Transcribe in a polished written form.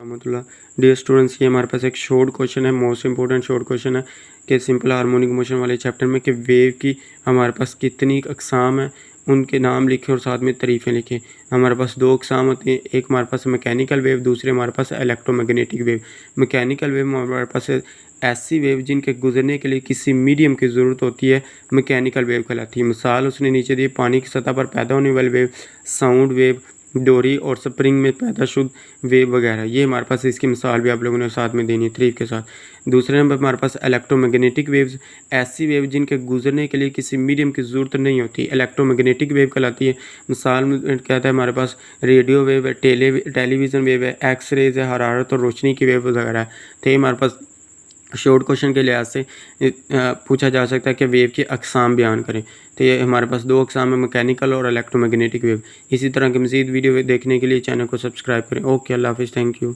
रहमतुल्लाह। Dear students, ये हमारे पास एक शॉर्ट क्वेश्चन है, मोस्ट इंपॉर्टेंट शॉर्ट क्वेश्चन है कि सिंपल हार्मोनिक मोशन वाले चैप्टर में कि वेव की हमारे पास कितनी अकसाम है, उनके नाम लिखें और साथ में तारीफ़ें लिखें। हमारे पास दो अकसाम होती हैं, एक हमारे पास मैकेनिकल वेव, दूसरे हमारे पास इलेक्ट्रोमैग्नेटिक वेव। मैकेनिकल वेव में हमारे पास ऐसी वेव जिनके गुजरने के लिए किसी मीडियम की ज़रूरत होती है, मैकेनिकल वेव कहलाती है। मिसाल उसने नीचे दी, पानी की सतह पर पैदा होने वाली वेव, साउंड वेव, डोरी और स्प्रिंग में पैदा शुद्ध वेव वगैरह। ये हमारे पास इसकी मिसाल भी आप लोगों ने साथ में देनी है तारीफ के साथ। दूसरे नंबर पर हमारे पास इलेक्ट्रोमैग्नेटिक वेव्स, ऐसी वेव जिनके गुजरने के लिए किसी मीडियम की ज़रूरत नहीं होती, इलेक्ट्रोमैग्नेटिक वेव कहलाती है। मिसाल में कहता है हमारे पास रेडियो वेव है, टेलीविज़न वेव है, एक्सरेज है, हरारत और रोशनी की वेव वगैरह है। तो ये हमारे पास शॉर्ट क्वेश्चन के लिहाज से पूछा जा सकता है कि वेव की अकसाम बयान करें। तो ये हमारे पास दो अकसाम है, मैकेनिकल और इलेक्ट्रोमैग्नेटिक वेव। इसी तरह की मज़ीद वीडियो देखने के लिए चैनल को सब्सक्राइब करें। ओके, अल्लाह हाफिज़, थैंक यू।